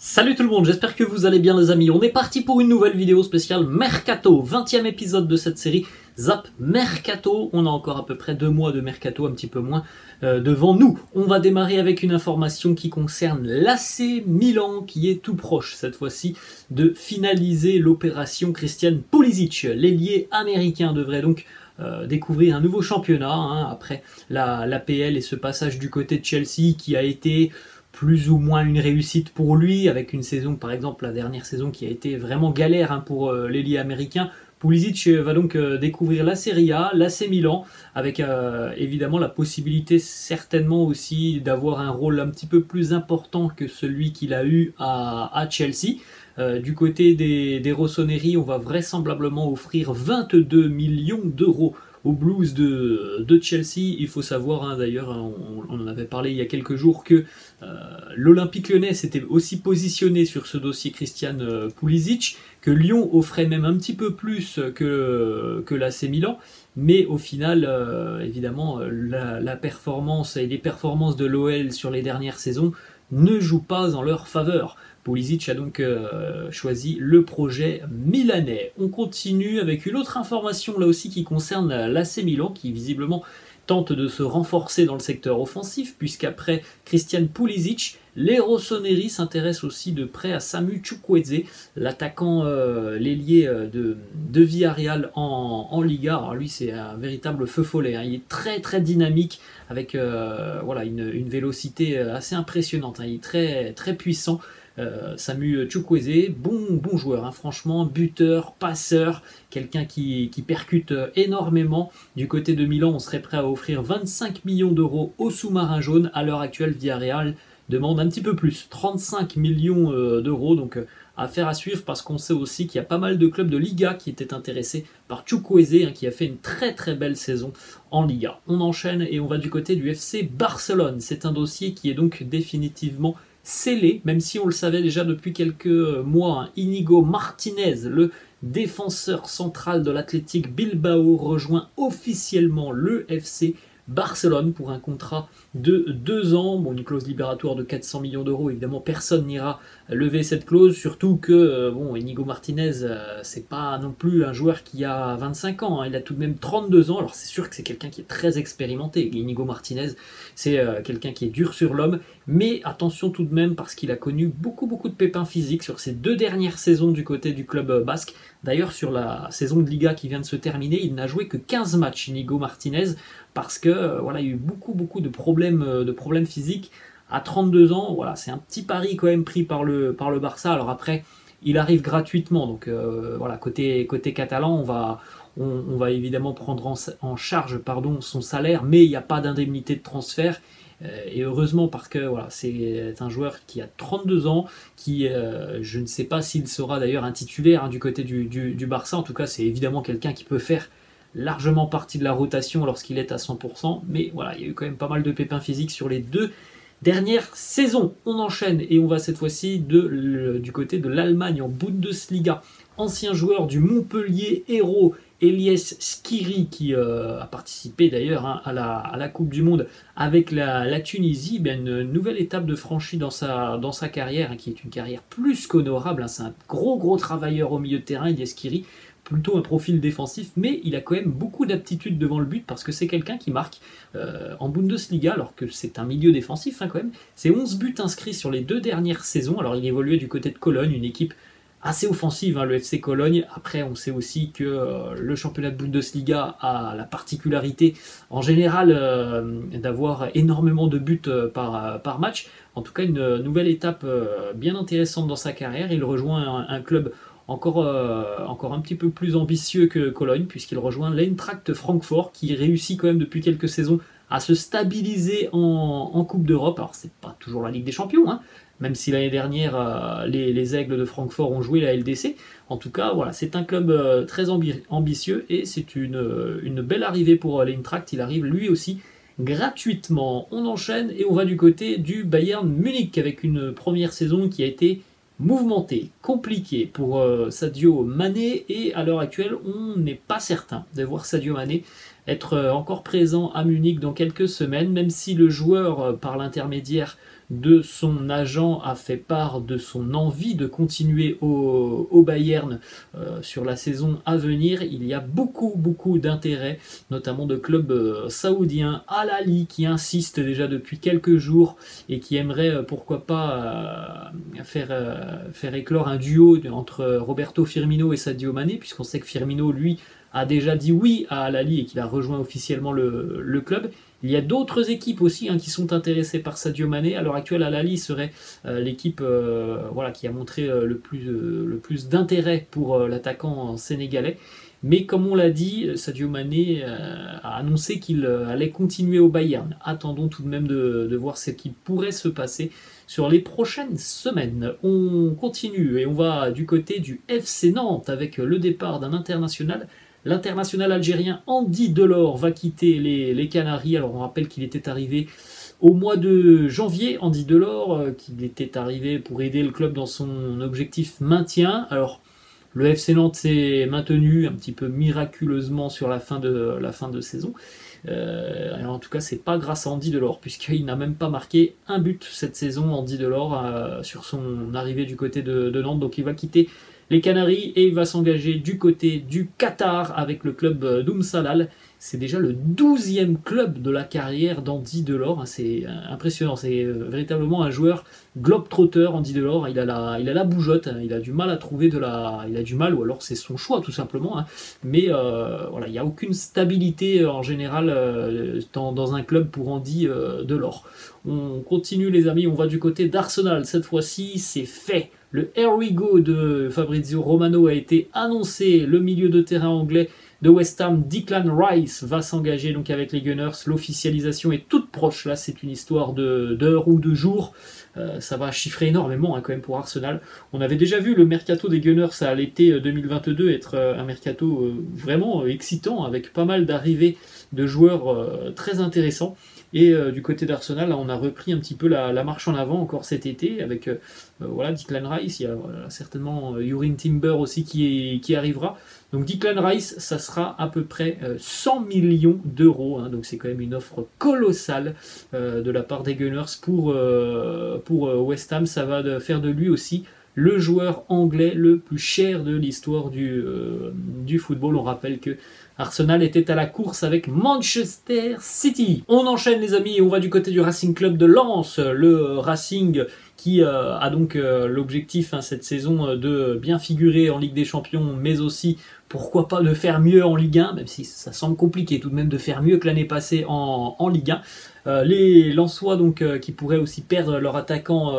Salut tout le monde, j'espère que vous allez bien les amis. On est parti pour une nouvelle vidéo spéciale Mercato, 20e épisode de cette série Zap Mercato. On a encore à peu près 2 mois de Mercato, un petit peu moins, devant nous. On va démarrer avec une information qui concerne l'AC Milan, qui est tout proche cette fois-ci de finaliser l'opération Christian Pulisic. L'ailier américain devrait donc découvrir un nouveau championnat après l'APL et ce passage du côté de Chelsea qui a été plus ou moins une réussite pour lui, avec une saison, par exemple la dernière saison qui a été vraiment galère pour l'ailier américain. Pulisic va donc découvrir la Serie A, l'AC Milan, avec évidemment la possibilité certainement aussi d'avoir un rôle un petit peu plus important que celui qu'il a eu à Chelsea. Du côté des Rossoneri, on va vraisemblablement offrir 22 millions d'euros aux Blues de Chelsea. Il faut savoir, d'ailleurs, on en avait parlé il y a quelques jours, que l'Olympique Lyonnais s'était aussi positionné sur ce dossier Christian Pulisic, que Lyon offrait même un petit peu plus que l'AC Milan, mais au final, évidemment, la performance et les performances de l'OL sur les dernières saisons ne jouent pas en leur faveur. Pulisic a donc choisi le projet milanais. On continue avec une autre information là aussi qui concerne l'AC Milan, qui visiblement tente de se renforcer dans le secteur offensif, puisqu'après Christian Pulisic, les Rossoneri s'intéressent aussi de près à Samu Chukwueze, l'attaquant l'ailier de Villarreal en Liga. Alors lui, c'est un véritable feu follet, il est très très dynamique, avec voilà, une vélocité assez impressionnante, il est très, très puissant. Samu Chukwueze, bon joueur, franchement, buteur, passeur, quelqu'un qui percute énormément. Du côté de Milan, on serait prêt à offrir 25 millions d'euros au sous-marin jaune. À l'heure actuelle, Villarreal demande un petit peu plus, 35 millions d'euros, donc affaire à suivre, parce qu'on sait aussi qu'il y a pas mal de clubs de Liga qui étaient intéressés par Chukwueze, qui a fait une très très belle saison en Liga. On enchaîne et on va du côté du FC Barcelone. C'est un dossier qui est donc définitivement scellé, même si on le savait déjà depuis quelques mois. Íñigo Martínez, le défenseur central de l'Athletic Bilbao, rejoint officiellement le FC Barcelone pour un contrat de 2 ans. Bon, une clause libératoire de 400 millions d'euros, évidemment personne n'ira lever cette clause, surtout que bon, Íñigo Martínez, c'est pas non plus un joueur qui a 25 ans, il a tout de même 32 ans, alors c'est sûr que c'est quelqu'un qui est très expérimenté. Íñigo Martínez, c'est quelqu'un qui est dur sur l'homme, mais attention tout de même, parce qu'il a connu beaucoup de pépins physiques sur ses 2 dernières saisons du côté du club basque. D'ailleurs, sur la saison de Liga qui vient de se terminer, il n'a joué que 15 matchs, Íñigo Martínez, parce que voilà, il y a eu beaucoup de problèmes physiques. À 32 ans, voilà, c'est un petit pari quand même pris par le Barça. Alors après, il arrive gratuitement, donc voilà, côté catalan, on va évidemment prendre en charge son salaire, mais il n'y a pas d'indemnité de transfert. Et heureusement, parce que voilà, c'est un joueur qui a 32 ans, qui je ne sais pas s'il sera d'ailleurs un titulaire du côté du Barça. En tout cas, c'est évidemment quelqu'un qui peut faire largement partie de la rotation lorsqu'il est à 100%, mais voilà, il y a eu quand même pas mal de pépins physiques sur les 2 dernières saisons. On enchaîne et on va cette fois-ci du côté de l'Allemagne en Bundesliga. Ancien joueur du Montpellier Hérault, Elias Skiri, qui a participé d'ailleurs à la Coupe du Monde avec la Tunisie. Une nouvelle étape de franchie dans sa carrière, qui est une carrière plus qu'honorable. C'est un gros travailleur au milieu de terrain, Elias Skiri. Plutôt un profil défensif, mais il a quand même beaucoup d'aptitude devant le but, parce que c'est quelqu'un qui marque en Bundesliga, alors que c'est un milieu défensif quand même. C'est 11 buts inscrits sur les 2 dernières saisons. Alors il évoluait du côté de Cologne, une équipe assez offensive, le FC Cologne. Après, on sait aussi que le championnat de Bundesliga a la particularité en général d'avoir énormément de buts par match. En tout cas, une nouvelle étape bien intéressante dans sa carrière. Il rejoint un club encore un petit peu plus ambitieux que Cologne, puisqu'il rejoint l'Eintracht Francfort, qui réussit quand même depuis quelques saisons à se stabiliser en Coupe d'Europe. Alors c'est pas toujours la Ligue des Champions, même si l'année dernière les Aigles de Francfort ont joué la LDC. En tout cas, voilà, c'est un club très ambitieux, et c'est une belle arrivée pour l'Eintracht. Il arrive lui aussi gratuitement. On enchaîne et on va du côté du Bayern Munich, avec une première saison qui a été mouvementé, compliqué pour Sadio Mané, et à l'heure actuelle on n'est pas certain de voir Sadio Mané être encore présent à Munich dans quelques semaines, même si le joueur, par l'intermédiaire de son agent, a fait part de son envie de continuer au Bayern sur la saison à venir. Il y a beaucoup d'intérêt, notamment de clubs saoudiens, Al Ahly qui insiste déjà depuis quelques jours et qui aimerait pourquoi pas faire éclore un duo entre Roberto Firmino et Sadio Mané, puisqu'on sait que Firmino, lui, a déjà dit oui à Al Ahly et qu'il a rejoint officiellement le club. Il y a d'autres équipes aussi qui sont intéressées par Sadio Mané. À l'heure actuelle, Al Ahly serait l'équipe qui a montré le plus d'intérêt pour l'attaquant sénégalais. Mais comme on l'a dit, Sadio Mané a annoncé qu'il allait continuer au Bayern. Attendons tout de même de voir ce qui pourrait se passer sur les prochaines semaines. On continue et on va du côté du FC Nantes avec le départ d'un international. L'international algérien Andy Delors va quitter les Canaries. Alors on rappelle qu'il était arrivé au mois de janvier, Andy Delors, qu'il était arrivé pour aider le club dans son objectif maintien. Alors le FC Nantes s'est maintenu un petit peu miraculeusement sur la fin de saison. En tout cas, c'est pas grâce à Andy Delors, puisqu'il n'a même pas marqué un but cette saison, Andy Delors, sur son arrivée du côté de Nantes. Donc il va quitter les Canaries et il va s'engager du côté du Qatar avec le club d'Oumsalal. C'est déjà le 12e club de la carrière d'Andy Delors. C'est impressionnant, c'est véritablement un joueur globe-trotter. Andy Delors, il a la bougeotte, il a du mal à trouver il a du mal, ou alors c'est son choix tout simplement. Mais voilà, il n'y a aucune stabilité en général dans un club pour Andy Delors. On continue les amis, on va du côté d'Arsenal. Cette fois-ci, c'est fait. Le Here We Go de Fabrizio Romano a été annoncé. Le milieu de terrain anglais de West Ham, Declan Rice, va s'engager donc avec les Gunners. L'officialisation est toute proche. Là, c'est une histoire d'heures ou de jours. Ça va chiffrer énormément quand même pour Arsenal. On avait déjà vu le mercato des Gunners à l'été 2022 être un mercato vraiment excitant, avec pas mal d'arrivées de joueurs très intéressants. Et du côté d'Arsenal, on a repris un petit peu la marche en avant encore cet été avec Declan Rice. Il y a certainement Jurrien Timber aussi qui arrivera. Donc Declan Rice, ça sera à peu près 100 millions d'euros. Donc c'est quand même une offre colossale de la part des Gunners pour West Ham. Ça va faire de lui aussi le joueur anglais le plus cher de l'histoire du football. On rappelle que Arsenal était à la course avec Manchester City. On enchaîne les amis et on va du côté du Racing Club de Lens. Le Racing qui a donc l'objectif cette saison de bien figurer en Ligue des Champions, mais aussi pourquoi pas de faire mieux en Ligue 1, même si ça semble compliqué tout de même de faire mieux que l'année passée en Ligue 1. Les Lensois donc qui pourraient aussi perdre leur attaquant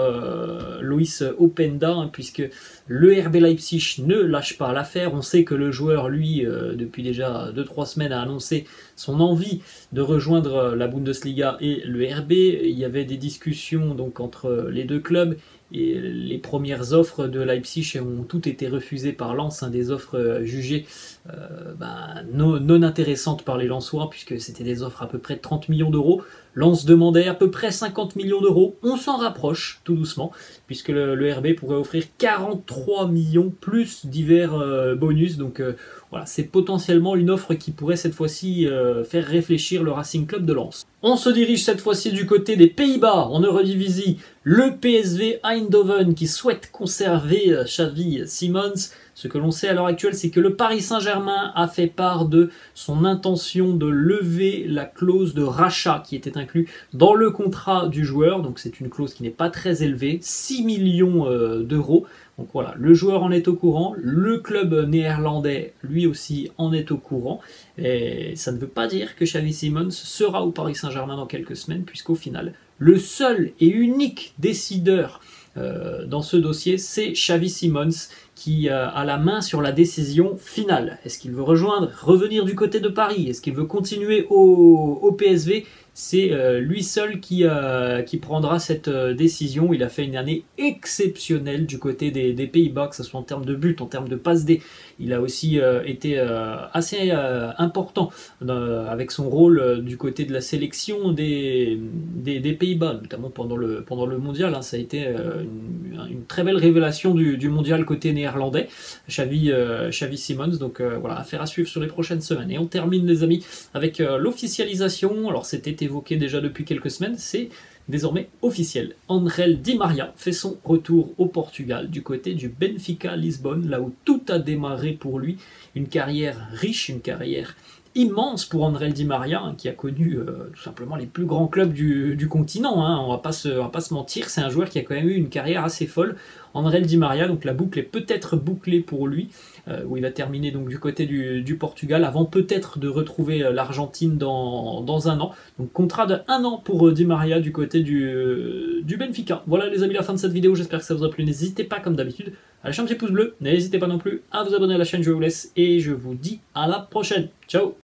Loïs Openda, puisque le RB Leipzig ne lâche pas l'affaire. On sait que le joueur, lui, depuis déjà 2-3 semaines, a annoncé son envie de rejoindre la Bundesliga et le RB. Il y avait des discussions donc entre les deux clubs. Et les premières offres de Leipzig ont toutes été refusées par Lens, des offres jugées non intéressantes par les Lensois, puisque c'était des offres à peu près de 30 millions d'euros. Lens demandait à peu près 50 millions d'euros. On s'en rapproche tout doucement, puisque le RB pourrait offrir 43 millions plus divers bonus. Donc voilà, c'est potentiellement une offre qui pourrait cette fois-ci faire réfléchir le Racing Club de Lens. On se dirige cette fois-ci du côté des Pays-Bas, en Eredivisie. Le PSV Eindhoven qui souhaite conserver Xavi Simons. Ce que l'on sait à l'heure actuelle, c'est que le Paris Saint-Germain a fait part de son intention de lever la clause de rachat qui était inclue dans le contrat du joueur. Donc c'est une clause qui n'est pas très élevée, 6 millions d'euros. Donc voilà, le joueur en est au courant, le club néerlandais lui aussi en est au courant. Et ça ne veut pas dire que Xavi Simons sera au Paris Saint-Germain dans quelques semaines, puisqu'au final, le seul et unique décideur dans ce dossier, c'est Xavi Simons qui a la main sur la décision finale. Est-ce qu'il veut revenir du côté de Paris? Est-ce qu'il veut continuer au PSV? c'est lui seul qui prendra cette décision. Il a fait une année exceptionnelle du côté des Pays-Bas, que ce soit en termes de buts, en termes de passes D. Il a aussi été assez important avec son rôle du côté de la sélection des Pays-Bas, notamment pendant le mondial. Hein. Ça a été une très belle révélation du mondial côté néerlandais, Xavi Simons. Donc voilà, affaire à suivre sur les prochaines semaines. Et on termine, les amis, avec l'officialisation. Alors c'était évoqué déjà depuis quelques semaines, c'est désormais officiel. Ángel Di María fait son retour au Portugal, du côté du Benfica Lisbonne, là où tout a démarré pour lui. Une carrière riche, une carrière immense pour Ángel Di María, hein, qui a connu tout simplement les plus grands clubs du continent. Hein. On va pas se mentir, c'est un joueur qui a quand même eu une carrière assez folle. Ángel Di María, donc la boucle est peut-être bouclée pour lui, où il va terminer donc du côté du Portugal, avant peut-être de retrouver l'Argentine dans un an. Donc contrat de 1 an pour Di María du côté du Benfica. Voilà les amis, la fin de cette vidéo, j'espère que ça vous a plu. N'hésitez pas comme d'habitude à lâcher un petit pouce bleu, n'hésitez pas non plus à vous abonner à la chaîne, je vous laisse et je vous dis à la prochaine. Ciao.